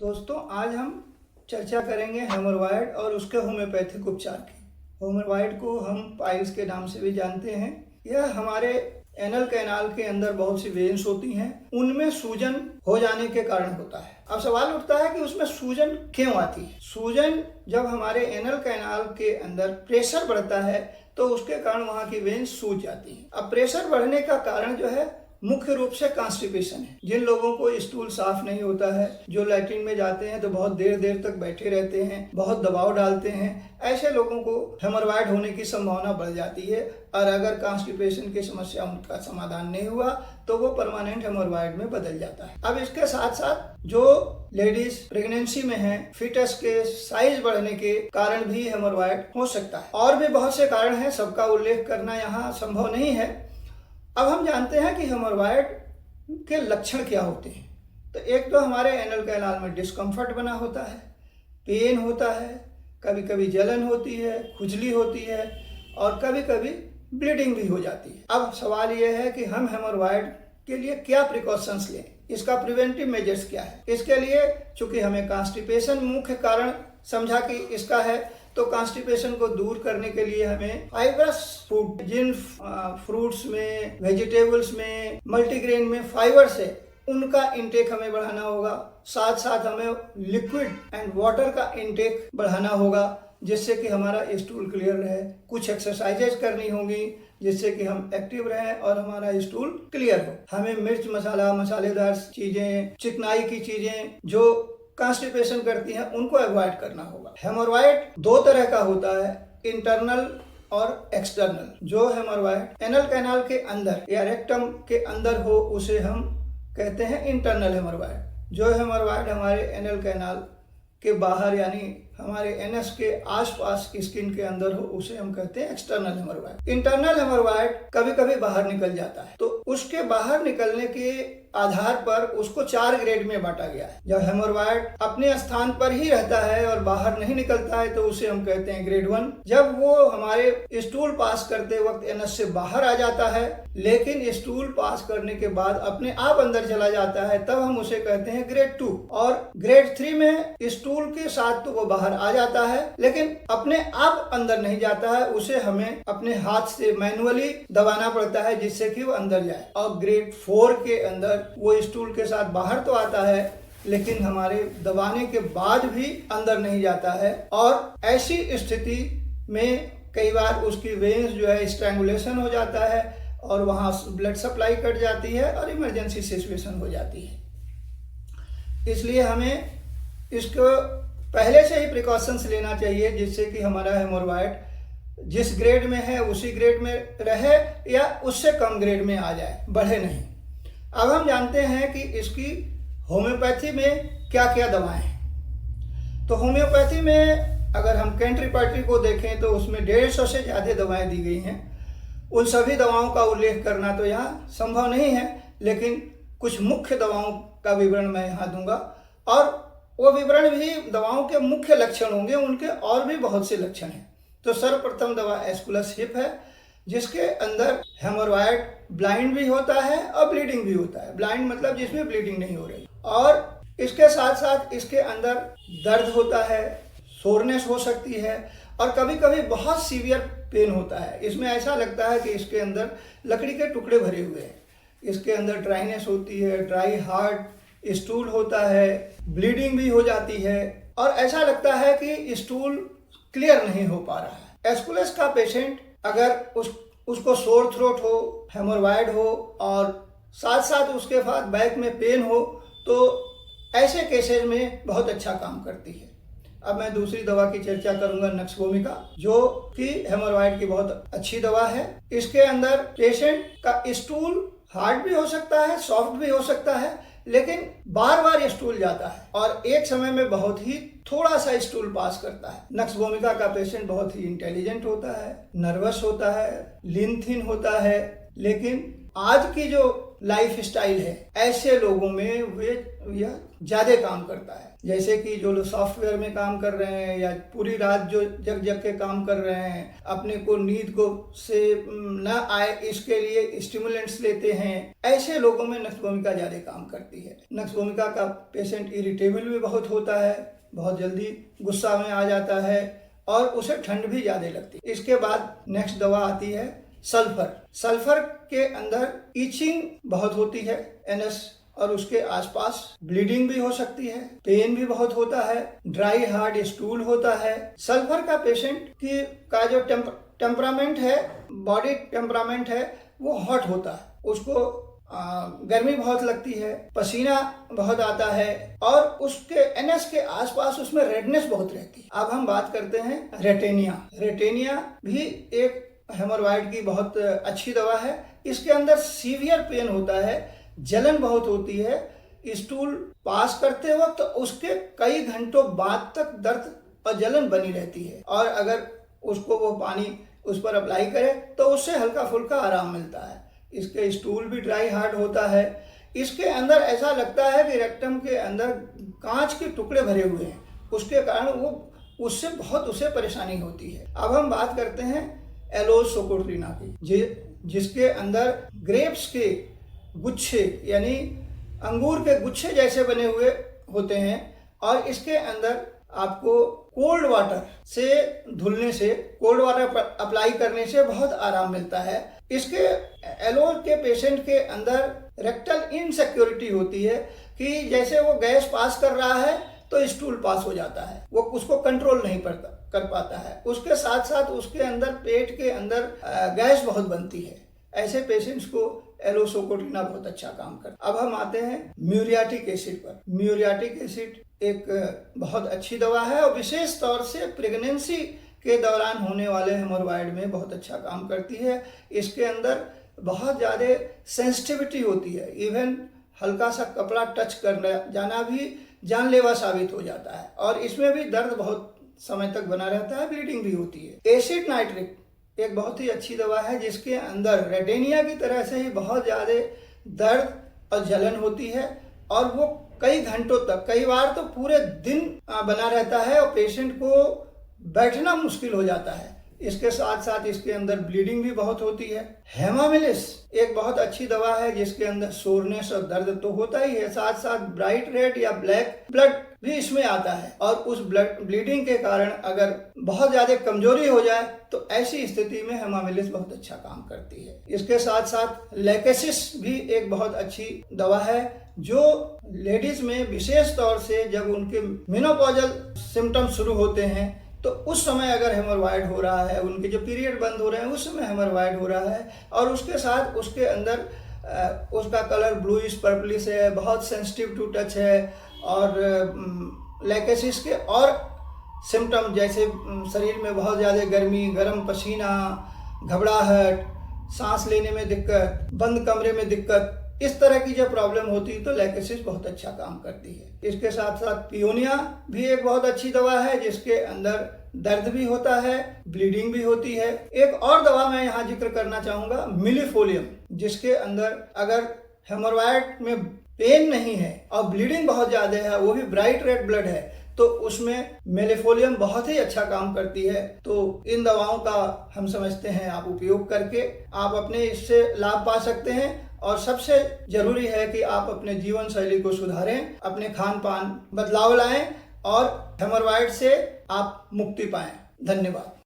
दोस्तों, आज हम चर्चा करेंगे हेमरॉयड और उसके होम्योपैथिक उपचार की। हेमरॉयड को हम पाइल्स के नाम से भी जानते हैं। यह हमारे एनल कैनाल के अंदर बहुत सी वेन्स होती हैं, उनमें सूजन हो जाने के कारण होता है। अब सवाल उठता है कि उसमें सूजन क्यों आती है। सूजन जब हमारे एनल कैनाल के अंदर प्रेशर बढ़ता है तो उसके कारण वहाँ की वेन्स सूज जाती हैं। अब प्रेशर बढ़ने का कारण जो है मुख्य रूप से कॉन्स्टिपेशन है। जिन लोगों को स्टूल साफ नहीं होता है, जो लैट्रिन में जाते हैं तो बहुत देर देर तक बैठे रहते हैं, बहुत दबाव डालते हैं, ऐसे लोगों को हेमरॉयड होने की संभावना बढ़ जाती है। और अगर कॉन्स्टिपेशन की समस्या उनका समाधान नहीं हुआ तो वो परमानेंट हेमरॉयड में बदल जाता है। अब इसके साथ साथ जो लेडीज प्रेगनेंसी में है, फिटस के साइज बढ़ने के कारण भी हेमरॉयड हो सकता है। और भी बहुत से कारण हैं, सबका उल्लेख करना यहाँ संभव नहीं है। अब हम जानते हैं कि हेमरॉयड के लक्षण क्या होते हैं। तो एक तो हमारे एनल कैनाल में डिस्कम्फर्ट बना होता है, पेन होता है, कभी कभी जलन होती है, खुजली होती है और कभी कभी ब्लीडिंग भी हो जाती है। अब सवाल यह है कि हम हेमरॉयड के लिए क्या प्रिकॉशंस लें, इसका प्रिवेंटिव मेजर्स क्या है। इसके लिए चूंकि हमें कॉन्स्टिपेशन मुख्य कारण समझा कि इसका है, तो कॉन्स्टिपेशन को दूर करने के लिए हमें फाइबरस फूड, जिन फ्रूट्स में, वेजिटेबल्स में, मल्टीग्रेन में फाइबर्स है, उनका इंटेक हमें बढ़ाना होगा। साथ साथ हमें लिक्विड एंड वाटर का इंटेक बढ़ाना होगा, जिससे कि हमारा स्टूल क्लियर रहे। कुछ एक्सरसाइजेज करनी होंगी जिससे कि हम एक्टिव रहें और हमारा स्टूल क्लियर हो। हमें मिर्च मसाला, मसालेदार चीजें, चिकनाई की चीजें जो कॉन्स्टिपेशन करती हैं, उनको अवॉइड करना होगा। हेमरॉयड दो तरह का होता है, इंटरनल और एक्सटर्नल। जो हेमरॉयड एनल कैनाल के अंदर या रेक्टम के अंदर हो उसे हम कहते हैं इंटरनल हेमरॉयड। जो हेमरॉयड हमारे एनल कैनाल के बाहर यानी हमारे एनएस के आसपास स्किन के अंदर हो उसे हम कहते हैं एक्सटर्नल हेमरॉयड। इंटरनल हेमरॉयड कभी कभी बाहर निकल जाता है, तो उसके बाहर निकलने के आधार पर उसको 4 ग्रेड में बांटा गया है। जब हेमरॉयड अपने स्थान पर ही रहता है और बाहर नहीं निकलता है तो उसे हम कहते हैं ग्रेड 1। जब वो हमारे स्टूल पास करते वक्त एनएस से बाहर आ जाता है लेकिन स्टूल पास करने के बाद अपने आप अंदर चला जाता है, तब हम उसे कहते हैं ग्रेड 2। और ग्रेड 3 में स्टूल के साथ तो वो बाहर आ जाता है लेकिन अपने आप अंदर नहीं जाता है, उसे हमें अपने हाथ से मैनुअली दबाना पड़ता है जिससे कि वो अंदर जाए। और ग्रेड 4 के अंदर वो स्टूल के साथ बाहर तो आता है लेकिन हमारे दबाने के बाद भी अंदर नहीं जाता है। और ऐसी स्थिति में कई बार उसकी वेन्स जो है स्ट्रैंगुलेशन हो जाता है और वहां ब्लड सप्लाई कट जाती है और इमरजेंसी सिचुएशन हो जाती है। इसलिए हमें इसको पहले से ही प्रिकॉशंस लेना चाहिए जिससे कि हमारा हेमरॉयड जिस ग्रेड में है उसी ग्रेड में रहे या उससे कम ग्रेड में आ जाए, बढ़े नहीं। अब हम जानते हैं कि इसकी होम्योपैथी में क्या क्या दवाएं हैं। तो होम्योपैथी में अगर हम कैंट्रीपार्टी को देखें तो उसमें 150 से ज़्यादा दवाएं दी गई हैं। उन सभी दवाओं का उल्लेख करना तो यहाँ संभव नहीं है, लेकिन कुछ मुख्य दवाओं का विवरण मैं यहाँ दूंगा और वो विवरण भी दवाओं के मुख्य लक्षण होंगे, उनके और भी बहुत से लक्षण हैं। तो सर्वप्रथम दवा एस्कुलस हिप है, जिसके अंदर हेमरॉयड ब्लाइंड भी होता है और ब्लीडिंग भी होता है। ब्लाइंड मतलब जिसमें ब्लीडिंग नहीं हो रही, और इसके साथ साथ इसके अंदर दर्द होता है, सोरनेस हो सकती है और कभी कभी बहुत सीवियर पेन होता है। इसमें ऐसा लगता है कि इसके अंदर लकड़ी के टुकड़े भरे हुए हैं। इसके अंदर ड्राइनेस होती है, ड्राई हार्ट स्टूल होता है, ब्लीडिंग भी हो जाती है और ऐसा लगता है कि स्टूल क्लियर नहीं हो पा रहा है। एस्कुलस का पेशेंट अगर उसको सोर थ्रोट हो, हेमरॉयड हो और साथ साथ उसके बाद बैक में पेन हो तो ऐसे केसेज में बहुत अच्छा काम करती है। अब मैं दूसरी दवा की चर्चा करूंगा, नक्स वोमिका, जो कि हेमरॉयड की बहुत अच्छी दवा है। इसके अंदर पेशेंट का स्टूल हार्ड भी हो सकता है, सॉफ्ट भी हो सकता है, लेकिन बार बार स्टूल जाता है और एक समय में बहुत ही थोड़ा सा स्टूल पास करता है। नक्स वोमिका का पेशेंट बहुत ही इंटेलिजेंट होता है, नर्वस होता है, लीन थिन होता है, लेकिन आज की जो लाइफ स्टाइल है, ऐसे लोगों में यह ज्यादा काम करता है। जैसे कि जो लोग सॉफ्टवेयर में काम कर रहे हैं या पूरी रात जो जग जग के काम कर रहे हैं, अपने को नींद को से न आए इसके लिए स्टिमुलेंट्स लेते हैं, ऐसे लोगों में नक्श भूमिका ज्यादा काम करती है। नक्श भूमिका का पेशेंट इरिटेबल भी बहुत होता है, बहुत जल्दी गुस्सा में आ जाता है और उसे ठंड भी ज्यादा लगती है। इसके बाद नेक्स्ट दवा आती है सल्फर। सल्फर के अंदर ईचिंग बहुत होती है, एनस और उसके आसपास ब्लीडिंग भी हो सकती है, पेन भी बहुत होता है, ड्राई हार्ड स्टूल होता है। सल्फर का पेशेंट का जो टेम्परामेंट है, बॉडी टेम्परामेंट है, वो हॉट होता है, उसको गर्मी बहुत लगती है, पसीना बहुत आता है और उसके एनएस के आसपास उसमें रेडनेस बहुत रहती है। अब हम बात करते हैं रेटेनिया। रेटेनिया भी एक हेमोरॉइड की बहुत अच्छी दवा है। इसके अंदर सीवियर पेन होता है, जलन बहुत होती है, स्टूल पास करते वक्त तो उसके कई घंटों बाद तक दर्द और जलन बनी रहती है और अगर उसको वो पानी उस पर अप्लाई करे तो उससे हल्का फुल्का आराम मिलता है। इसके स्टूल भी ड्राई हार्ड होता है। इसके अंदर ऐसा लगता है कि रेक्टम के अंदर कांच के टुकड़े भरे हुए हैं, उसके कारण वो उसे परेशानी होती है। अब हम बात करते हैं एलोज सोकोट्रिना की, जिसके अंदर ग्रेप्स के गुच्छे यानी अंगूर के गुच्छे जैसे बने हुए होते हैं और इसके अंदर आपको कोल्ड वाटर से धुलने से, कोल्ड वाटर अप्लाई करने से बहुत आराम मिलता है। इसके एलोज के पेशेंट के अंदर रेक्टल इनसिक्योरिटी होती है कि जैसे वो गैस पास कर रहा है तो स्टूल पास हो जाता है, वो उसको कंट्रोल नहीं कर पाता है। उसके साथ साथ उसके अंदर पेट के अंदर गैस बहुत बनती है। ऐसे पेशेंट्स को एलोसोकोट्रिना बहुत अच्छा काम करता है। अब हम आते हैं म्यूरियाटिक एसिड पर। म्यूरियाटिक एसिड एक बहुत अच्छी दवा है और विशेष तौर से प्रेगनेंसी के दौरान होने वाले हेमोरॉइड में बहुत अच्छा काम करती है। इसके अंदर बहुत ज़्यादा सेंसिटिविटी होती है, इवन हल्का सा कपड़ा टच कर जाना भी जानलेवा साबित हो जाता है और इसमें भी दर्द बहुत समय तक बना रहता है, ब्लीडिंग भी होती है। एसिड नाइट्रिक एक बहुत ही अच्छी दवा है जिसके अंदर रेटेनिया की तरह से ही बहुत ज़्यादा दर्द और जलन होती है और वो कई घंटों तक, कई बार तो पूरे दिन बना रहता है और पेशेंट को बैठना मुश्किल हो जाता है। इसके साथ साथ इसके अंदर ब्लीडिंग भी बहुत होती है। हेमामिलिस एक बहुत अच्छी दवा है जिसके अंदर सोरनेस और दर्द तो होता ही है, साथ साथ ब्राइट रेड या ब्लैक ब्लड भी इसमें आता है और उस ब्लीडिंग के कारण अगर बहुत ज्यादा कमजोरी हो जाए तो ऐसी स्थिति में हेमामिलिस बहुत अच्छा काम करती है। इसके साथ साथ लैकेसिस भी एक बहुत अच्छी दवा है जो लेडीज में विशेष तौर से जब उनके मेनोपॉजल सिम्टम्स शुरू होते हैं तो उस समय अगर हेमोरॉइड हो रहा है, उनके जो पीरियड बंद हो रहे हैं उस समय हेमोरॉइड हो रहा है और उसके साथ उसके अंदर उसका कलर ब्लूइश पर्पलिश है, बहुत सेंसिटिव टू टच है और लैकेसिस के और सिम्टम जैसे शरीर में बहुत ज़्यादा गर्मी, गर्म पसीना, घबराहट, सांस लेने में दिक्कत, बंद कमरे में दिक्कत, इस तरह की जब प्रॉब्लम होती है तो लैकेसिस बहुत अच्छा काम करती है। इसके साथ साथ पियोनिया भी एक बहुत अच्छी दवा है जिसके अंदर दर्द भी होता है, ब्लीडिंग भी होती है। एक और दवा मैं यहाँ जिक्र करना चाहूँगा, मिलीफोलियम, जिसके अंदर अगर हेमोरॉइड में पेन नहीं है और ब्लीडिंग बहुत ज़्यादा है, वो भी ब्राइट रेड ब्लड है, तो उसमें मेलेफोलियम बहुत ही अच्छा काम करती है। तो इन दवाओं का हम समझते हैं आप उपयोग करके आप अपने इससे लाभ पा सकते हैं और सबसे जरूरी है कि आप अपने जीवन शैली को सुधारें, अपने खान पान बदलाव लाएं और हेमोरॉइड से आप मुक्ति पाएं। धन्यवाद।